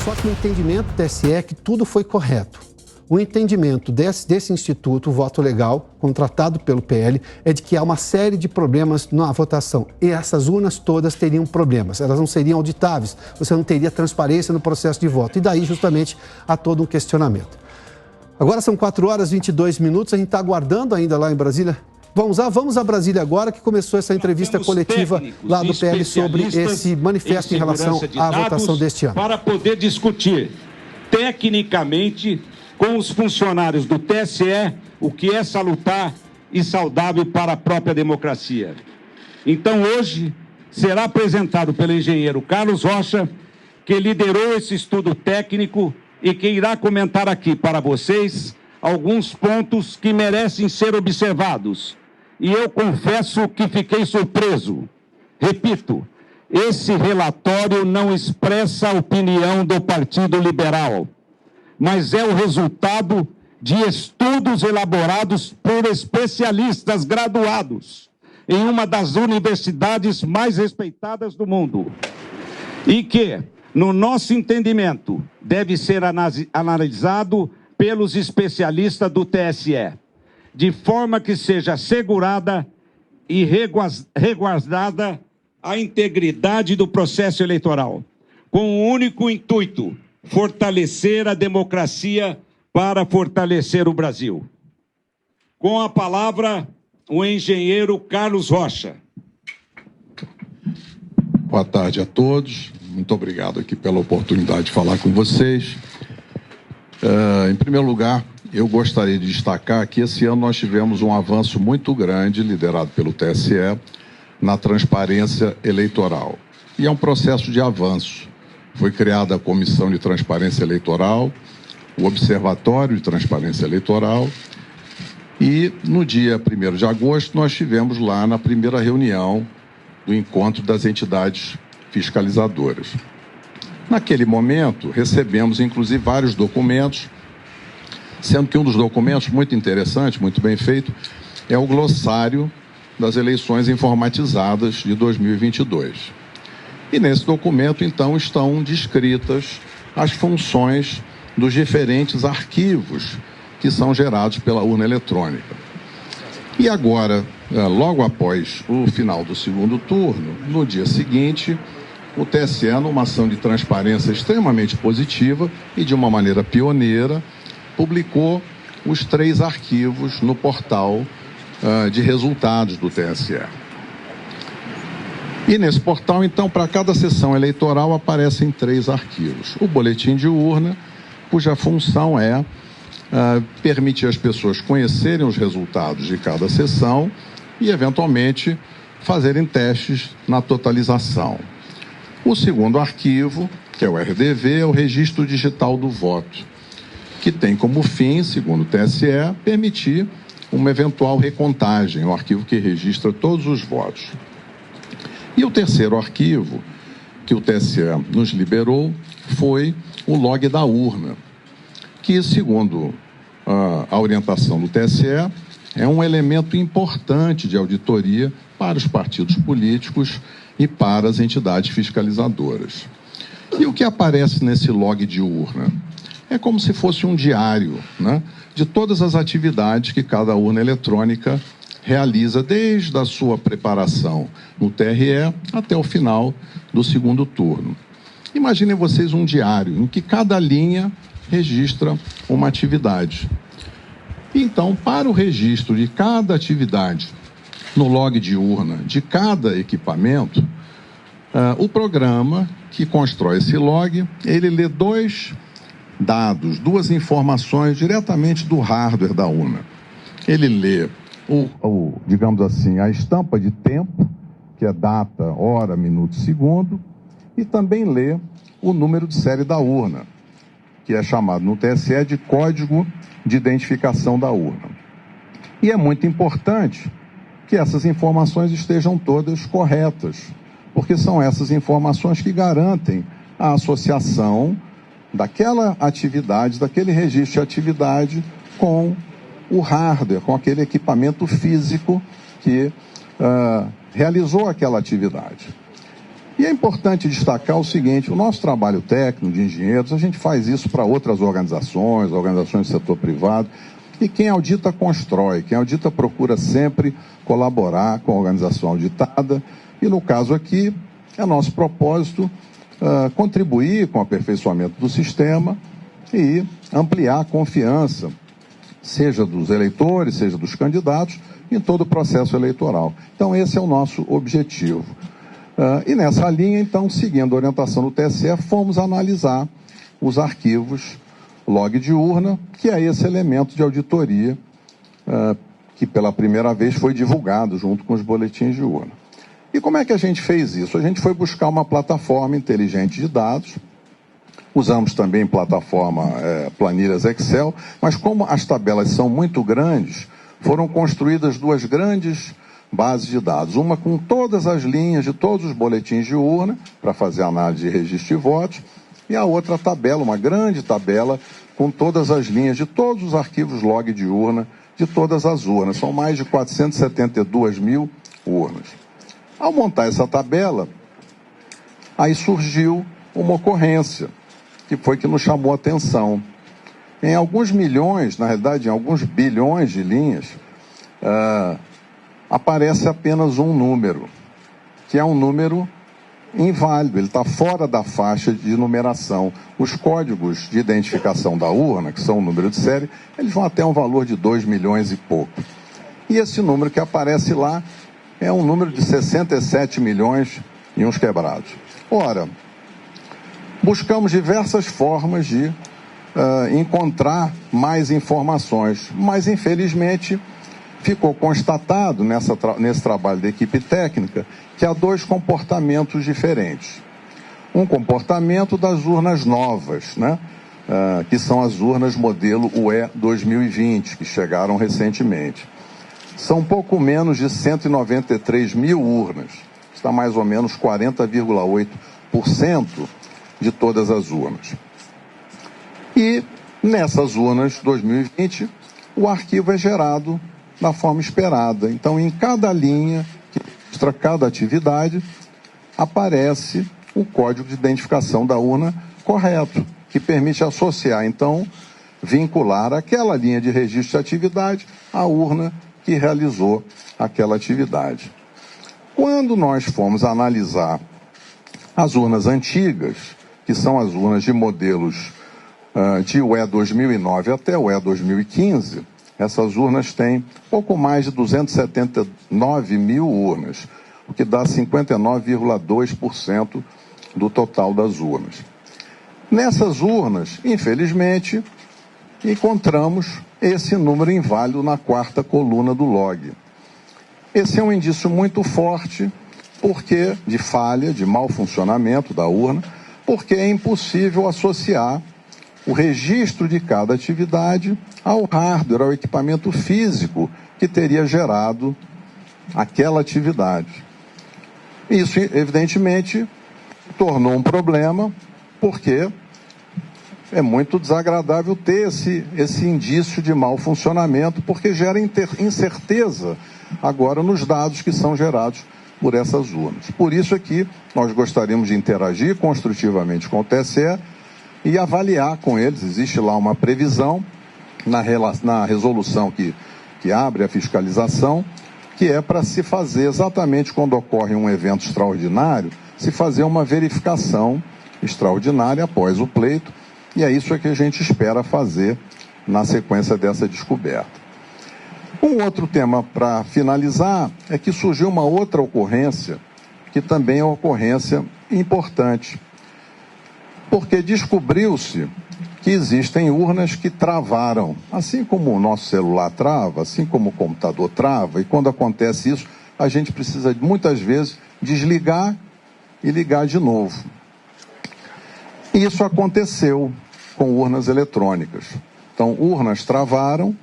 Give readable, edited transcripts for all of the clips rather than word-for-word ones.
Só que o entendimento do TSE é que tudo foi correto. O entendimento desse instituto, o voto legal, contratado pelo PL, é de que há uma série de problemas na votação. E essas urnas todas teriam problemas. Elas não seriam auditáveis. Você não teria transparência no processo de voto. E daí, justamente, há todo um questionamento. Agora são 4h22. A gente está aguardando ainda lá em Brasília. Vamos a Brasília agora, que começou essa entrevista coletiva lá do PL sobre esse manifesto em relação à votação deste ano. Para poder discutir tecnicamente com os funcionários do TSE o que é salutar e saudável para a própria democracia. Então, hoje, será apresentado pelo engenheiro Carlos Rocha, que liderou esse estudo técnico e que irá comentar aqui para vocês alguns pontos que merecem ser observados. E eu confesso que fiquei surpreso. Repito, esse relatório não expressa a opinião do Partido Liberal, mas é o resultado de estudos elaborados por especialistas graduados em uma das universidades mais respeitadas do mundo. E que, no nosso entendimento, deve ser analisado pelos especialistas do TSE, de forma que seja assegurada e resguardada a integridade do processo eleitoral, com o único intuito: fortalecer a democracia para fortalecer o Brasil. Com a palavra, o engenheiro Carlos Rocha. Boa tarde a todos. Muito obrigado aqui pela oportunidade de falar com vocês. Em primeiro lugar, eu gostaria de destacar que esse ano nós tivemos um avanço muito grande, liderado pelo TSE, na transparência eleitoral. E é um processo de avanço. Foi criada a Comissão de Transparência Eleitoral, o Observatório de Transparência Eleitoral, e no dia 1º de agosto nós tivemos lá na primeira reunião do encontro das entidades fiscalizadoras. Naquele momento, recebemos inclusive vários documentos, sendo que um dos documentos muito interessante, muito bem feito, é o glossário das eleições informatizadas de 2022. E nesse documento, então, estão descritas as funções dos diferentes arquivos que são gerados pela urna eletrônica. E agora, logo após o final do segundo turno, no dia seguinte, o TSE, numa ação de transparência extremamente positiva e de uma maneira pioneira, publicou os 3 arquivos no portal de resultados do TSE. E nesse portal, então, para cada sessão eleitoral aparecem 3 arquivos. O boletim de urna, cuja função é permitir às pessoas conhecerem os resultados de cada sessão e, eventualmente, fazerem testes na totalização. O segundo arquivo, que é o RDV, é o Registro Digital do Voto, que tem como fim, segundo o TSE, permitir uma eventual recontagem, o arquivo que registra todos os votos. E o terceiro arquivo que o TSE nos liberou foi o log da urna, que, segundo a orientação do TSE, é um elemento importante de auditoria para os partidos políticos e para as entidades fiscalizadoras. E o que aparece nesse log de urna? É como se fosse um diário, né, de todas as atividades que cada urna eletrônica realiza, desde a sua preparação no TRE até o final do segundo turno. Imaginem vocês um diário em que cada linha registra uma atividade. Então, para o registro de cada atividade no log de urna de cada equipamento, o programa que constrói esse log, ele lê 2 dados, 2 informações diretamente do hardware da urna. Ele lê digamos assim, a estampa de tempo, que é data, hora, minuto, segundo, e também lê o número de série da urna, que é chamado no TSE de código de identificação da urna. E é muito importante que essas informações estejam todas corretas, porque são essas informações que garantem a associação daquela atividade, daquele registro de atividade com o hardware, com aquele equipamento físico que realizou aquela atividade. E é importante destacar o seguinte: o nosso trabalho técnico de engenheiros, a gente faz isso para outras organizações do setor privado, e quem audita constrói, quem audita procura sempre colaborar com a organização auditada, e no caso aqui, é nosso propósito contribuir com o aperfeiçoamento do sistema e ampliar a confiança, seja dos eleitores, seja dos candidatos, em todo o processo eleitoral. Então, esse é o nosso objetivo. E nessa linha, então, seguindo a orientação do TSE, fomos analisar os arquivos log de urna, que é esse elemento de auditoria que pela primeira vez foi divulgado junto com os boletins de urna. E como é que a gente fez isso? A gente foi buscar uma plataforma inteligente de dados, usamos também plataforma planilhas Excel, mas como as tabelas são muito grandes, foram construídas duas grandes bases de dados, uma com todas as linhas de todos os boletins de urna, para fazer análise de registro de votos, e a outra tabela, uma grande tabela, com todas as linhas de todos os arquivos log de urna, de todas as urnas. São mais de 472 mil urnas. Ao montar essa tabela, aí surgiu uma ocorrência, que foi que nos chamou a atenção. Em alguns milhões, na realidade, em alguns bilhões de linhas, aparece apenas um número, que é um número inválido, ele está fora da faixa de numeração. Os códigos de identificação da urna, que são o número de série, eles vão até um valor de 2 milhões e pouco. E esse número que aparece lá é um número de 67 milhões e uns quebrados. Ora, buscamos diversas formas de encontrar mais informações, mas infelizmente ficou constatado nesse trabalho da equipe técnica que há dois comportamentos diferentes. Um comportamento das urnas novas, né? Que são as urnas modelo UE 2020, que chegaram recentemente. São pouco menos de 193 mil urnas, está mais ou menos 40,8% de todas as urnas. E nessas urnas 2020, o arquivo é gerado da forma esperada. Então, em cada linha que mostra cada atividade, aparece o código de identificação da urna correto, que permite associar, então, vincular aquela linha de registro de atividade à urna que realizou aquela atividade. Quando nós fomos analisar as urnas antigas, que são as urnas de modelos de UE 2009 até UE 2015, essas urnas têm pouco mais de 279 mil urnas, o que dá 59,2% do total das urnas. Nessas urnas, infelizmente, encontramos esse número inválido na quarta coluna do log. Esse é um indício muito forte de falha, de mau funcionamento da urna, porque é impossível associar o registro de cada atividade ao hardware, ao equipamento físico que teria gerado aquela atividade. Isso, evidentemente, tornou um problema, porque é muito desagradável ter esse indício de mau funcionamento, porque gera incerteza agora nos dados que são gerados por essas urnas. Por isso aqui, nós gostaríamos de interagir construtivamente com o TSE e avaliar com eles. Existe lá uma previsão na resolução que abre a fiscalização, que é para se fazer exatamente quando ocorre um evento extraordinário, se fazer uma verificação extraordinária após o pleito, e é isso que a gente espera fazer na sequência dessa descoberta. Um outro tema para finalizar é que surgiu uma outra ocorrência, que também é uma ocorrência importante, porque descobriu-se que existem urnas que travaram, assim como o nosso celular trava, assim como o computador trava, e quando acontece isso, a gente precisa muitas vezes desligar e ligar de novo. Isso aconteceu com urnas eletrônicas. Então, urnas travaram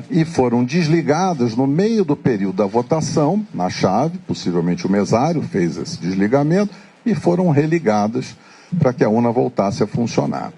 e foram desligadas no meio do período da votação, na chave, possivelmente o mesário fez esse desligamento, e foram religadas para que a urna voltasse a funcionar.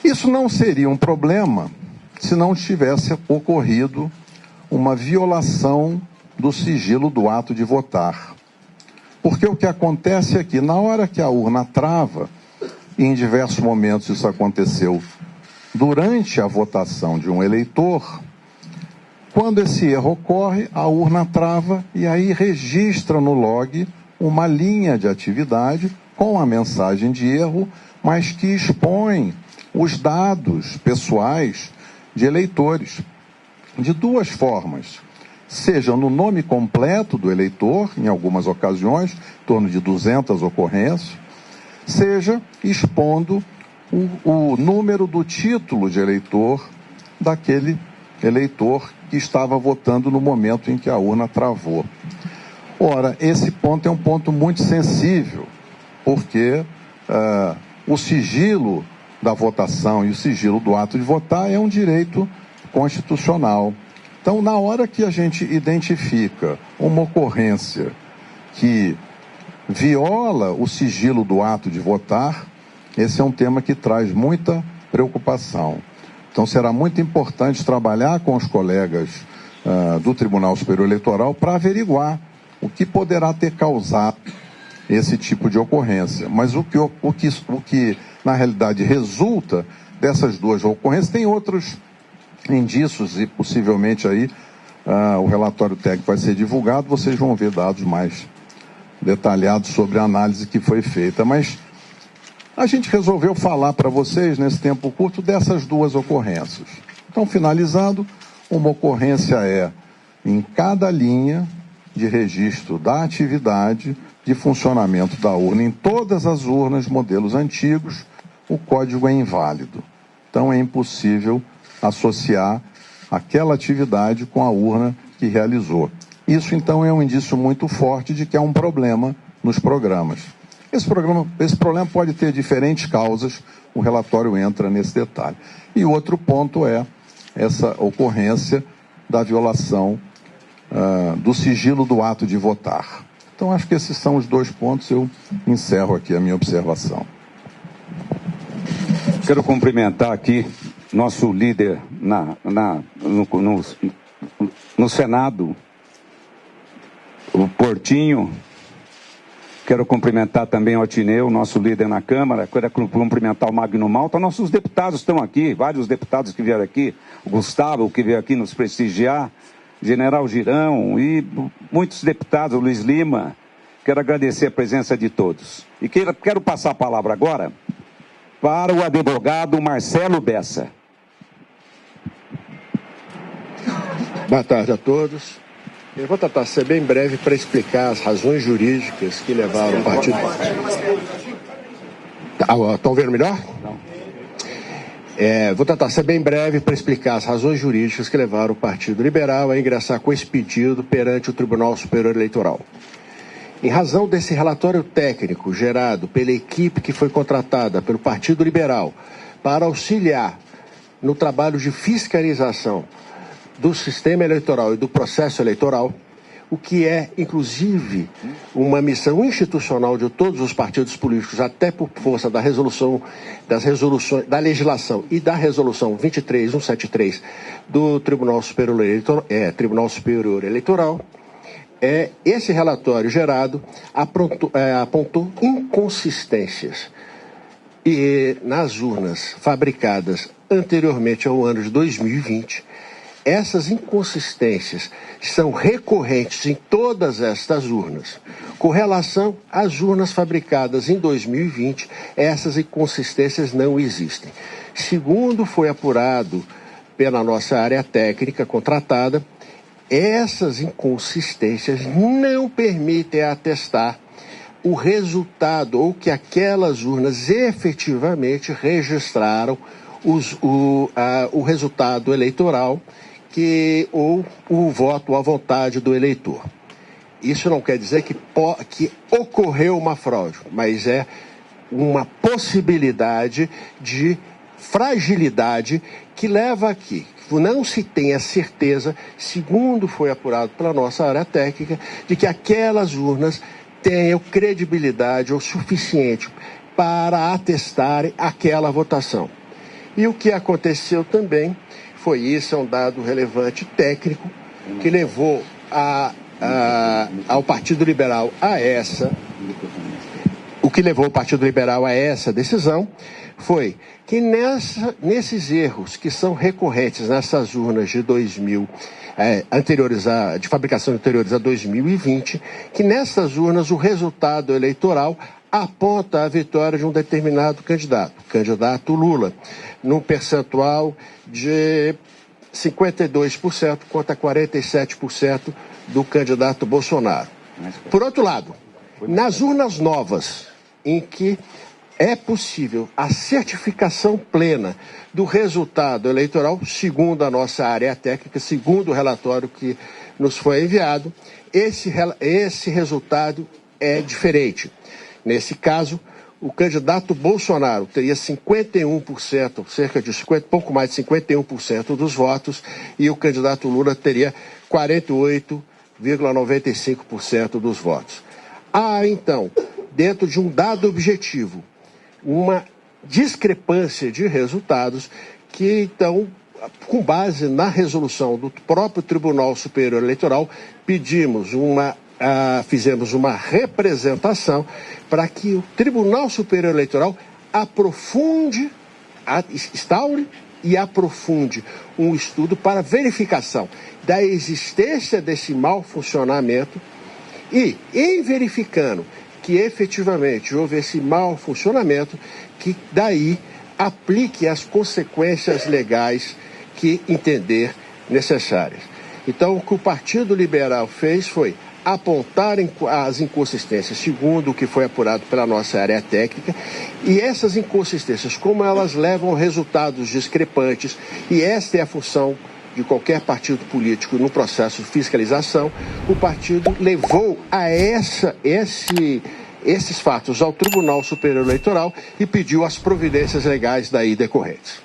Isso não seria um problema se não tivesse ocorrido uma violação do sigilo do ato de votar. Porque o que acontece é que, na hora que a urna trava, e em diversos momentos isso aconteceu durante a votação de um eleitor, quando esse erro ocorre, a urna trava e aí registra no log uma linha de atividade com a mensagem de erro, mas que expõe os dados pessoais de eleitores de duas formas. Seja no nome completo do eleitor, em algumas ocasiões, em torno de 200 ocorrências, seja expondo o número do título de eleitor daquele eleitor que estava votando no momento em que a urna travou. Ora, esse ponto é um ponto muito sensível, porque o sigilo da votação e o sigilo do ato de votar é um direito constitucional. Então, na hora que a gente identifica uma ocorrência que viola o sigilo do ato de votar, esse é um tema que traz muita preocupação. Então, será muito importante trabalhar com os colegas do Tribunal Superior Eleitoral para averiguar o que poderá ter causado esse tipo de ocorrência. Mas o que na realidade, resulta dessas duas ocorrências, tem outros indícios e possivelmente aí o relatório técnico vai ser divulgado, vocês vão ver dados mais detalhados sobre a análise que foi feita. Mas a gente resolveu falar para vocês, nesse tempo curto, dessas duas ocorrências. Então, finalizando, uma ocorrência é em cada linha de registro da atividade de funcionamento da urna. Em todas as urnas, modelos antigos, o código é inválido. Então, é impossível associar aquela atividade com a urna que realizou. Isso, então, é um indício muito forte de que há um problema nos programas. Esse problema pode ter diferentes causas, o relatório entra nesse detalhe. E o outro ponto é essa ocorrência da violação do sigilo do ato de votar. Então, acho que esses são os dois pontos, eu encerro aqui a minha observação. Quero cumprimentar aqui nosso líder no Senado, o Portinho. Quero cumprimentar também o Atineu, nosso líder na Câmara. Quero cumprimentar o Magno Malta. Nossos deputados estão aqui, vários deputados que vieram aqui. O Gustavo, que veio aqui nos prestigiar. General Girão e muitos deputados, o Luiz Lima. Quero agradecer a presença de todos. E quero passar a palavra agora para o advogado Marcelo Bessa. Boa tarde a todos. Eu vou tentar ser bem breve para explicar as razões jurídicas que levaram o partido... Estão vendo melhor? Não. Vou tentar ser bem breve para explicar as razões jurídicas que levaram o Partido Liberal a ingressar com esse pedido perante o Tribunal Superior Eleitoral. Em razão desse relatório técnico gerado pela equipe que foi contratada pelo Partido Liberal para auxiliar no trabalho de fiscalização do sistema eleitoral e do processo eleitoral, o que é, inclusive, uma missão institucional de todos os partidos políticos, até por força da da legislação e da resolução 23173 do Tribunal Superior Eleitoral, esse relatório gerado apontou inconsistências nas urnas fabricadas anteriormente ao ano de 2020. Essas inconsistências são recorrentes em todas estas urnas. Com relação às urnas fabricadas em 2020, essas inconsistências não existem. Segundo foi apurado pela nossa área técnica contratada, essas inconsistências não permitem atestar o resultado ou que aquelas urnas efetivamente registraram o resultado eleitoral ou o voto à vontade do eleitor. Isso não quer dizer que ocorreu uma fraude, mas é uma possibilidade de fragilidade que leva aqui. Não se tem a certeza, segundo foi apurado pela nossa área técnica, de que aquelas urnas tenham credibilidade o suficiente para atestarem aquela votação. E o que aconteceu também foi isso, é um dado relevante técnico que levou a ao Partido Liberal o que levou o Partido Liberal a essa decisão foi que nesses erros que são recorrentes nessas urnas de de fabricação anteriores a 2020, que nessas urnas o resultado eleitoral aponta a vitória de um determinado candidato Lula, num percentual de 52% contra 47% do candidato Bolsonaro. Por outro lado, nas urnas novas, em que é possível a certificação plena do resultado eleitoral, segundo a nossa área técnica, segundo o relatório que nos foi enviado, esse resultado é diferente. Nesse caso, o candidato Bolsonaro teria 51%, pouco mais de 51% dos votos, e o candidato Lula teria 48,95% dos votos. Há, então, dentro de um dado objetivo, uma discrepância de resultados que, então, com base na resolução do próprio Tribunal Superior Eleitoral, fizemos uma representação para que o Tribunal Superior Eleitoral instaure e aprofunde um estudo para verificação da existência desse mau funcionamento e, em verificando que efetivamente houve esse mau funcionamento, que daí aplique as consequências legais que entender necessárias. Então, o que o Partido Liberal fez foi apontar as inconsistências, segundo o que foi apurado pela nossa área técnica, e essas inconsistências, como elas levam a resultados discrepantes, e esta é a função de qualquer partido político no processo de fiscalização, o partido levou a esses fatos ao Tribunal Superior Eleitoral e pediu as providências legais daí decorrentes.